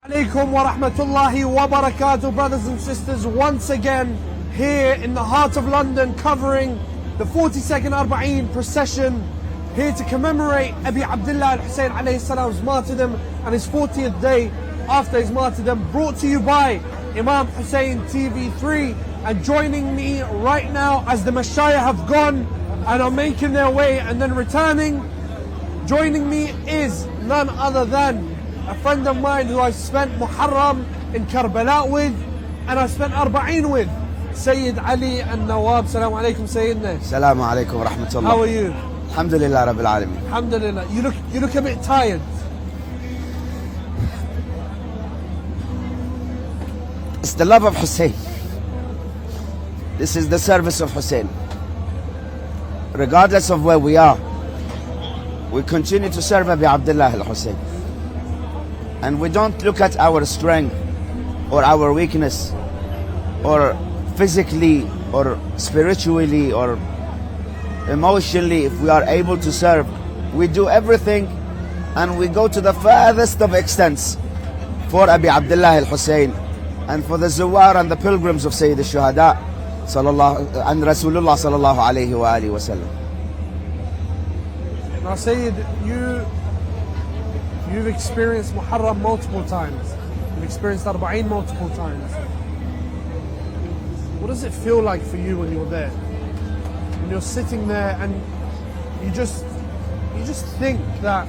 Alaikum wa rahmatullahi wa barakatuh, brothers and sisters, once again here in the heart of London, covering the 42nd Arbaeen procession, here to commemorate Abi Abdullah Al Hussein alayhi salam's martyrdom and his 40th day after his martyrdom, brought to you by Imam Hussein TV 3. And joining me right now, as the Mashayikh have gone and are making their way and then returning, joining me is none other than a friend of mine who I spent Muharram in Karbala with, and I spent Arbaeen with, Sayyid Ali and Nawab. Assalamu alaikum, Sayyidina. Assalamu alaikum wa rahmatullah. How are you? Alhamdulillah Rabbil Alameen. Alhamdulillah. You look a bit tired. It's the love of Hussein. This is the service of Hussein. Regardless of where we are, we continue to serve Abi Abdullah Al Hussein. And we don't look at our strength or our weakness, or physically or spiritually or emotionally. If we are able to serve, we do everything, and we go to the furthest of extents for Abi Abdullah Al Hussein and for the Zawar and the pilgrims of Sayyid al-Shuhada and Rasulullah sallallahu alayhi wa alihi wa sallam. Now Sayyid, you've experienced Muharram multiple times. You've experienced Arbaeen multiple times. What does it feel like for you when you're there? When you're sitting there and you just think that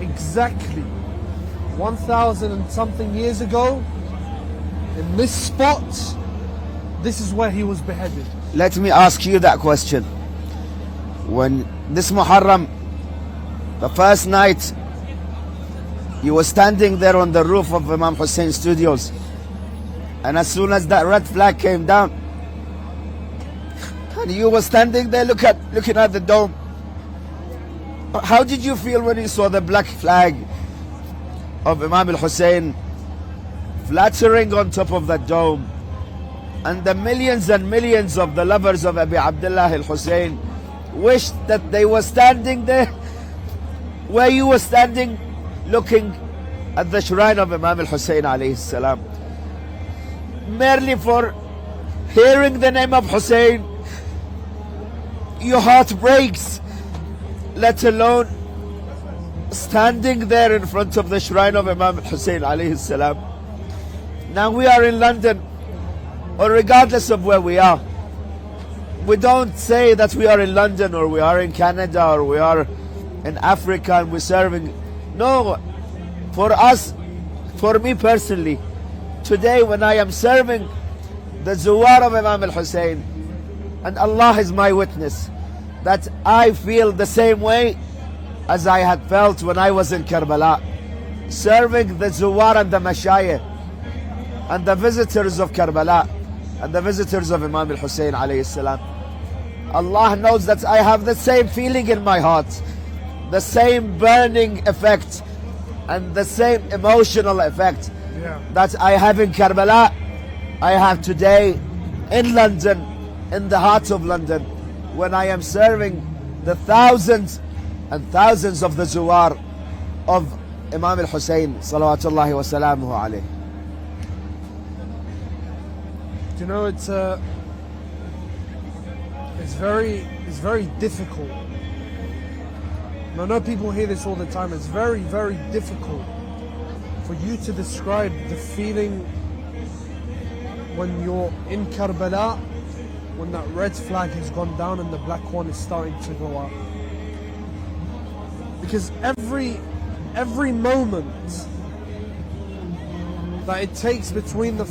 exactly 1,000 and something years ago, in this spot, this is where he was beheaded. Let me ask you that question. When this Muharram, the first night, you were standing there on the roof of Imam Hussein Studios, and as soon as that red flag came down, and you were standing there looking at the dome, how did you feel when you saw the black flag of Imam Al Hussein fluttering on top of that dome, and the millions and millions of the lovers of Abi Abdullah Al Hussein wished that they were standing there where you were standing, looking at the shrine of Imam Al Hussein alayhi salam, merely for hearing the name of Hussein? Your heart breaks, let alone standing there in front of the shrine of Imam Al Hussein alayhi salam. Now we are in London, or regardless of where we are, we don't say that we are in London or we are in Canada or we are in Africa and we're serving. No, for us, for me personally, today when I am serving the Zawar of Imam Al Hussein, and Allah is my witness, that I feel the same way as I had felt when I was in Karbala, serving the Zawar and the Mashayikh and the visitors of Karbala and the visitors of Imam Al Hussein alayhi salam. Allah knows that I have the same feeling in my heart, the same burning effect and the same emotional effect that I have in Karbala, I have today in London, in the heart of London, when I am serving the thousands and thousands of the Zawar of Imam Al Hussein salawatullahi wa salamuhu alayhi. You know, it's very difficult. And I know people hear this all the time. It's very, very difficult for you to describe the feeling when you're in Karbala, when that red flag has gone down and the black one is starting to go up. Because every moment that it takes between the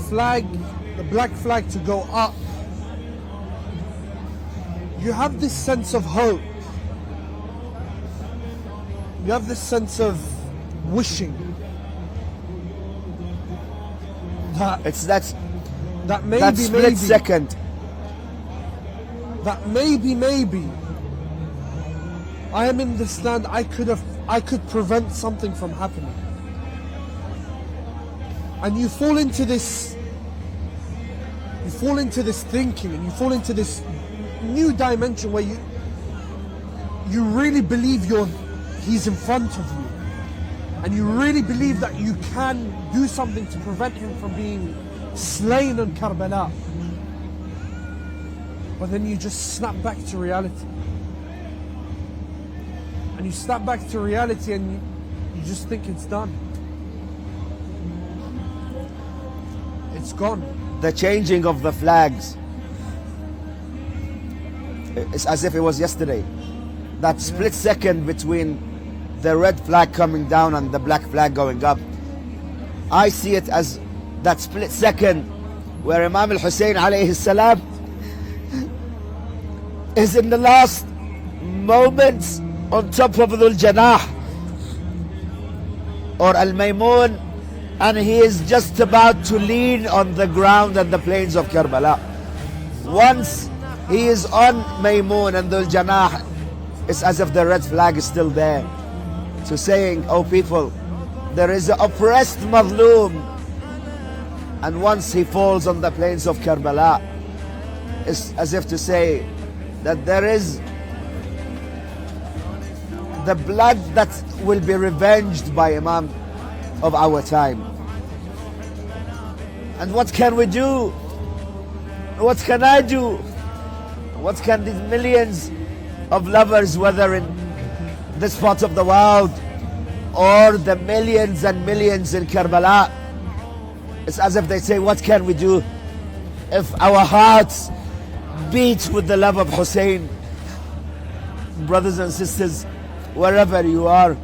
black flag to go up, you have this sense of hope. You have this sense of wishing that maybe, that split second, that maybe I am in this land, I could prevent something from happening. And you fall into this thinking, and you fall into this new dimension where you really believe he's in front of you, and you really believe that you can do something to prevent him from being slain in Karbala, but then you just snap back to reality. And you snap back to reality and you just think it's done. It's gone. The changing of the flags, it's as if it was yesterday. That split second between the red flag coming down and the black flag going up, I see it as that split second where Imam Al Hussein alayhi salam is in the last moments on top of Dhul Janah or Al Maymun, and he is just about to lean on the ground and the plains of Karbala. Once he is on Maymun and Dhul Janah, it's as if the red flag is still there, to saying, oh people, there is an oppressed Madloom. And once he falls on the plains of Karbala, it's as if to say that there is the blood that will be revenged by Imam of our time. And what can we do? What can I do? What can these millions of lovers, whether in this part of the world or the millions and millions in Karbala, it's as if they say, what can we do if our hearts beat with the love of Hussein? Brothers and sisters, wherever you are,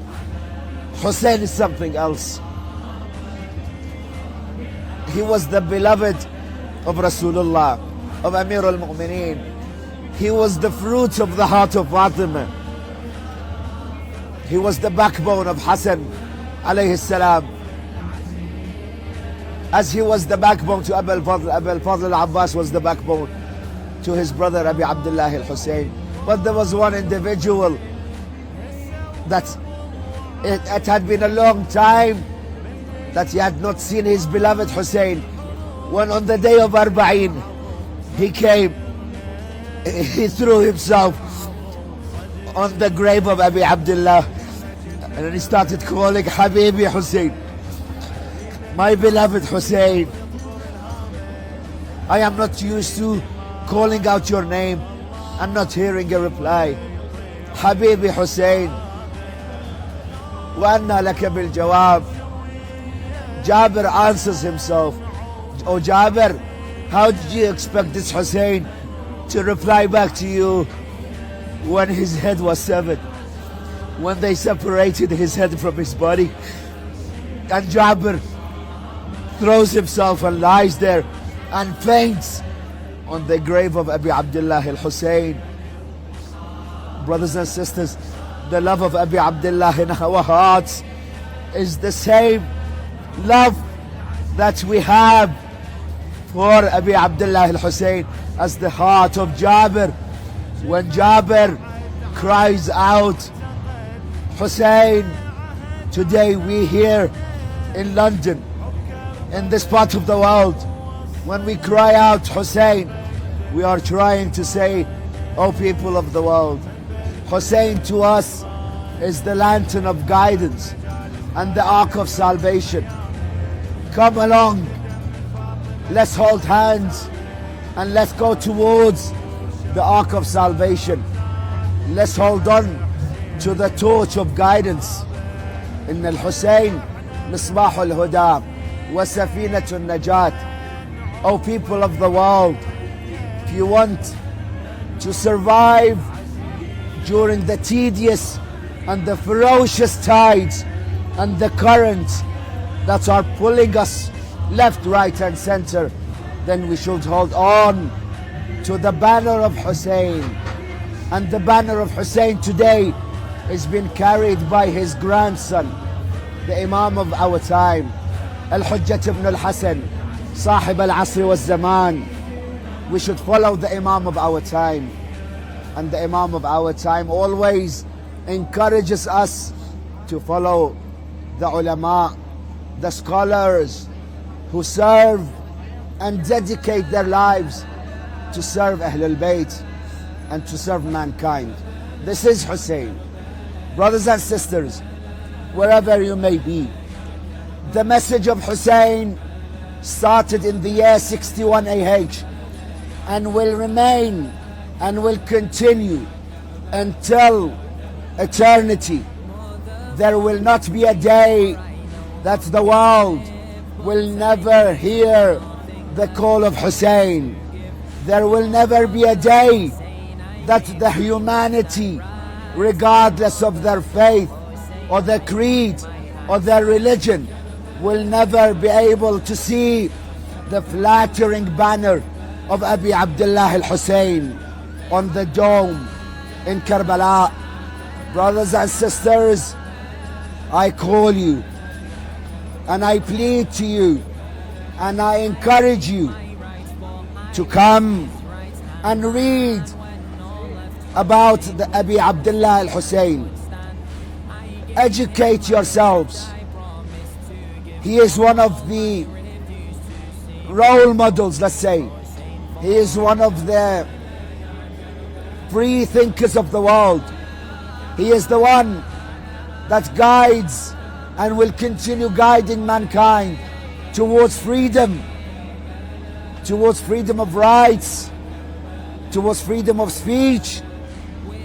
Hussein is something else. He was the beloved of Rasulullah, of Amir al-Mu'mineen. He was the fruit of the heart of Fatima. He was the backbone of Hassan alayhi salam. As he was the backbone to Abu al-Fadl, Abu al-Fadl al-Abbas was the backbone to his brother Abi Abdullah Al Hussein. But there was one individual that it had been a long time that he had not seen his beloved Hussein. When on the day of Arbaeen, he came, he threw himself on the grave of Abi Abdullah, and then he started calling Habibi Hussein, my beloved Hussein. I am not used to calling out your name and not hearing a reply. Habibi Hussein, wa anna laka bil jawab. Jabir answers himself, oh Jabir, how did you expect this Hussein to reply back to you when his head was severed, when they separated his head from his body? And Jabir throws himself and lies there and faints on the grave of Abi Abdullah Al Hussein. Brothers and sisters, the love of Abi Abdullah in our hearts is the same love that we have for Abi Abdullah Al Hussein as the heart of Jabir. When Jabir cries out, Hussein, today we here in London, in this part of the world, when we cry out Hussein, we are trying to say, oh people of the world, Hussein to us is the lantern of guidance and the ark of salvation. Come along, let's hold hands and let's go towards the ark of salvation. Let's hold on to the torch of guidance. إن الحسين مصباح الهدى وسفينة النجاة. O people of the world, if you want to survive during the tedious and the ferocious tides and the currents that are pulling us left, right and center, then we should hold on to the banner of Hussein. And the banner of Hussein today is being carried by his grandson, the Imam of our time, Al-Hujjat ibn al-Hasan, Sahib al-Asr wal-Zaman. We should follow the Imam of our time. And the Imam of our time always encourages us to follow the ulama, the scholars who serve and dedicate their lives to serve Ahlul Bayt and to serve mankind. This is Hussein. Brothers and sisters, wherever you may be. The message of Hussein started in the year 61 AH and will remain and will continue until eternity. There will not be a day that the world will never hear the call of Hussein. There will never be a day that the humanity, regardless of their faith or their creed or their religion, will never be able to see the flattering banner of Abi Abdullah Al Hussein on the dome in Karbala. Brothers and sisters, I call you and I plead to you and I encourage you to come and read about the Abi Abdullah Al Hussein. Educate yourselves. He is one of the role models, let's say. He is one of the free thinkers of the world. He is the one that guides and will continue guiding mankind towards freedom of rights, towards freedom of speech,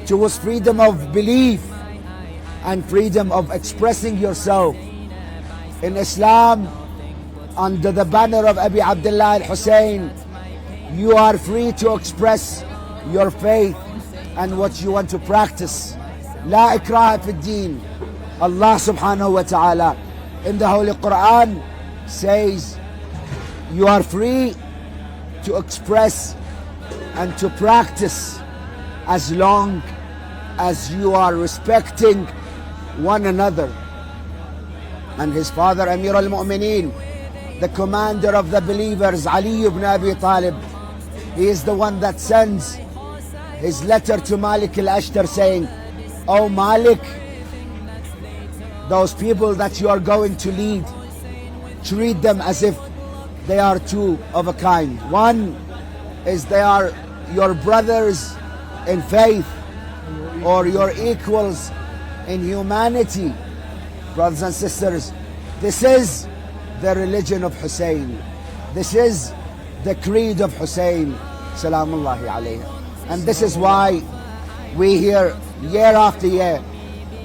towards freedom of belief, and freedom of expressing yourself. In Islam, under the banner of Abi Abdullah Al Hussein, you are free to express your faith and what you want to practice. La ikraha fi din. Allah subhanahu wa ta'ala in the Holy Quran says you are free to express and to practice as long as you are respecting one another. And his father, Amir al-Mu'mineen, the commander of the believers, Ali ibn Abi Talib, he is the one that sends his letter to Malik al-Ashtar saying, "Oh Malik, those people that you are going to lead, treat them as if they are two of a kind. One is they are your brothers in faith or your equals in humanity." Brothers and sisters, this is the religion of Hussein. This is the creed of Hussein, salamullahi alayhi. And this is why we hear year after year,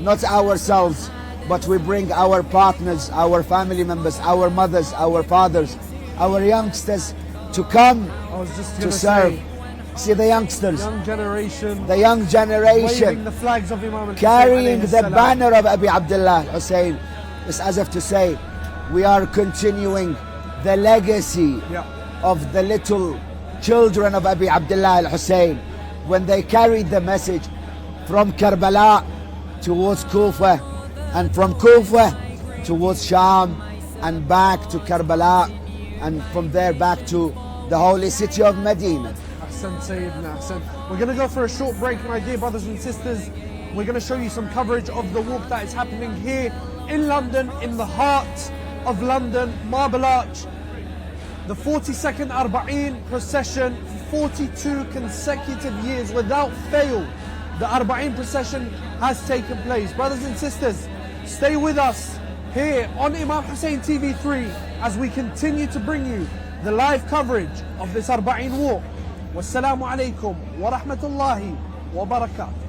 not ourselves, but we bring our partners, our family members, our mothers, our fathers, our youngsters to come to serve. See the youngsters, the young generation waving the flags of Imam Al Hussein, carrying the banner of Abi Abdullah Al Hussein. It's as if to say, we are continuing the legacy of the little children of Abi Abdullah Al Hussein when they carried the message from Karbala towards Kufa, and from Kufa towards Sham, and back to Karbala, and from there back to the holy city of Medina. We're going to go for a short break, my dear brothers and sisters. We're going to show you some coverage of the walk that is happening here in London, in the heart of London, Marble Arch. The 42nd Arbaeen procession, 42 consecutive years without fail. The Arbaeen procession has taken place. Brothers and sisters, stay with us here on Imam Hussein TV 3 as we continue to bring you the live coverage of this Arbaeen walk. Wassalamu alaikum wa rahmatullahi wa barakatuh.